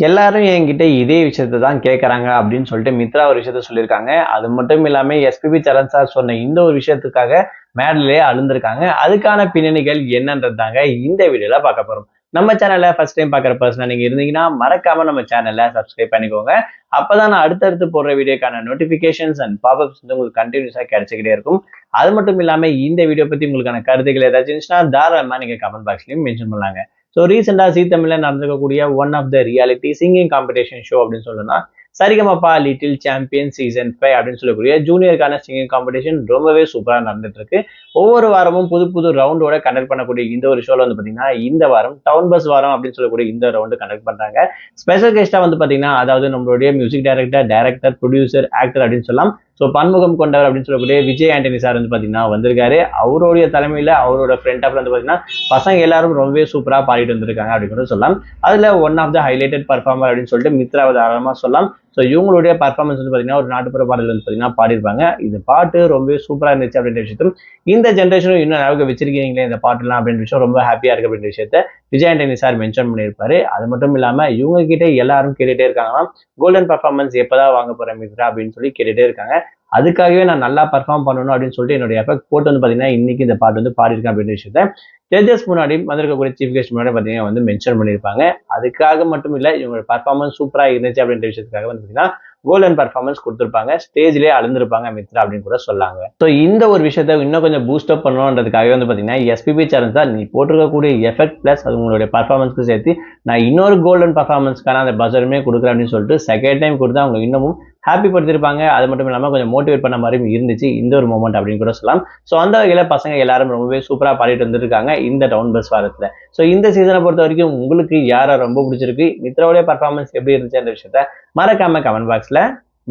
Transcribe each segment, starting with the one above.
எல்லாரும் என்கிட்ட இதே விஷயத்த தான் கேட்கறாங்க அப்படின்னு சொல்லிட்டு மித்ரா ஒரு விஷயத்த சொல்லியிருக்காங்க. அது மட்டும் இல்லாம எஸ்பிபி சரண் சார் சொன்ன இந்த ஒரு விஷயத்துக்காக மேடையிலேயே அழுந்திருக்காங்க. அதுக்கான பின்னணிகள் என்னன்றது தாங்க இந்த வீடியோல பார்க்க போறோம். நம்ம சேனலை ஃபர்ஸ்ட் டைம் பார்க்குற பர்சனா நீங்க இருந்தீங்கன்னா மறக்காம நம்ம சேனலை சப்ஸ்கிரைப் பண்ணிக்கோங்க. அப்பதான் நான் அடுத்தடுத்து போடுற வீடியோக்கான நோட்டிபிகேஷன்ஸ் அண்ட் பாப்அப்ஸ் வந்து உங்களுக்கு கண்டினியூஸா கிடைச்சிக்கிட்டே இருக்கும். அது மட்டும் இல்லாம இந்த வீடியோ பத்தி உங்களுக்கான கருத்துக்கள் ஏதாச்சும் இருந்துச்சுன்னா தாராளமா நீங்க கமெண்ட் பாக்ஸ்லயும் மென்ஷன் பண்ணலாங்க. ஸோ ரீசெண்டா ஜீ தமிழ்ல நடந்திருக்கக்கூடிய one of the reality singing competition show அப்படின்னு சொல்லலாம் சரிகமபா லிட்டில் சாம்பியன் சீசன் 5 அப்படின்னு சொல்லக்கூடிய ஜூனியருக்கான சிங்கிங் காம்படிஷன் ரொம்பவே சூப்பரா நடந்துட்டு இருக்கு. ஒவ்வொரு வாரமும் புது புது ரவுண்டோட கண்டக்ட் பண்ணக்கூடிய இந்த ஒரு ஷோல வந்து பாத்தீங்கன்னா இந்த வாரம் டவுன் பஸ் வாரம் அப்படின்னு சொல்லக்கூடிய இந்த ரவுண்டு கண்டக்ட் பண்றாங்க. ஸ்பெஷல் கெஸ்டா வந்து பாத்தீங்கன்னா அதாவது நம்மளுடைய மியூசிக் டைரக்டர், ப்ரொடியூசர், ஆக்டர் அப்படின்னு சொல்லலாம். ஸோ பன்முகம் கொண்டவர் அப்படின்னு சொல்லக்கூடிய விஜய் ஆண்டனி சார் வந்து பாத்தீங்கன்னா வந்திருக்காரு. அவருடைய தலைமையில அவரோட ஃப்ரெண்ட் ஆஃப்ல வந்து பாத்தீங்கன்னா பசங்க எல்லாரும் ரொம்பவே சூப்பரா பாடிட்டு வந்திருக்காங்க அப்படின்னு சொல்லலாம். அதுல one of the highlighted performer அப்படின்னு சொல்லிட்டு மித்ராவை தாராளமா சொல்லலாம். ஸோ இவங்களுடைய பர்ஃபார்மன்ஸ் வந்து பாத்தீங்கன்னா ஒரு நாட்டுப்புற பாடல் வந்து பாத்தீங்கன்னா பாடிருப்பாங்க. இந்த பாட்டு ரொம்பவே சூப்பரா இருந்துச்சு அப்படின்ற விஷயத்தும் இந்த ஜென்ரேஷனும் இன்னும் அளவுக்கு வச்சிருக்கீங்களே இந்த பாட்டுலாம் அப்படின்ற விஷயம் ரொம்ப ஹாப்பியா இருக்கு அப்படின்ற விஷயத்த விஜய் ஆண்டனி சார் மென்ஷன் பண்ணியிருப்பாரு. அது மட்டும் இல்லாம இவங்க கிட்ட எல்லாரும் கேட்டுட்டே இருக்காங்கன்னா கோல்டன் பர்ஃபார்மன்ஸ் எப்பதான் வாங்க போறேன் மித்ரா அப்படின்னு சொல்லி கேட்டுட்டே இருக்காங்க. அதுக்காகவே நான் நல்லா பர்ஃபார்ம் பண்ணணும் அப்படின்னு சொல்லிட்டு என்னுடைய எஃபெக்ட் போட்டு வந்து பாத்தீங்கன்னா இன்னைக்கு இந்த பாட்டு வந்து பாடியிருக்கேன் அப்படின்ற விஷயத்த ஜட்ஜஸ் முன்னாடி வந்திருக்கக்கூடிய சீஃப் கெஸ்ட் முன்னாடி பாத்தீங்கன்னா வந்து மென்ஷன் பண்ணியிருப்பாங்க. அதுக்காக மட்டும் இல்ல இவங்க பர்ஃபார்மன்ஸ் சூப்பரா இருந்துச்சு அப்படின்ற விஷயத்துக்காக வந்து பாத்தீங்கன்னா கோல்டன் பர்ஃபார்மன்ஸ் கொடுத்துருப்பாங்க. ஸ்டேஜ்லேயே அழுந்திருப்பாங்க மித்ரா அப்படின்னு கூட சொல்லாங்க. ஸோ இந்த ஒரு விஷயத்த இன்னும் கொஞ்சம் பூஸ்ட் அப் பண்ணணுன்றதுக்காகவே வந்து பாத்தீங்கன்னா எஸ்பிபி சரண் சார் நீ போட்டிருக்கக்கூடிய எஃபெக்ட் பிளஸ் அது உங்களுடைய பர்ஃபார்மன்ஸ்க்கு சேர்த்து நான் இன்னொரு கோல்டன் பர்ஃபார்மன்ஸ்க்கான அந்த பசருமே கொடுக்குறேன் அப்படின்னு சொல்லிட்டு செகண்ட் டைம் கொடுத்து அவங்க இன்னமும் ஹாப்பி படுத்திருப்பாங்க. அது மட்டும் இல்லாமல் கொஞ்சம் மோட்டிவேட் பண்ண மாதிரியும் இருந்துச்சு இந்த ஒரு மூமெண்ட் அப்படின்னு கூட சொல்லலாம். ஸோ அந்த வகையில் பசங்க எல்லாரும் ரொம்பவே சூப்பராக பாடிட்டு வந்துருக்காங்க இந்த டவுன் பஸ் வாரத்தில். ஸோ இந்த சீசனை பொறுத்த வரைக்கும் உங்களுக்கு யாரை ரொம்ப பிடிச்சிருக்கு, மித்ராவுடைய பர்ஃபார்மன்ஸ் எப்படி இருந்துச்சு அந்த விஷயத்த மறக்காம கமெண்ட் பாக்ஸில்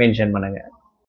மென்ஷன் பண்ணுங்க.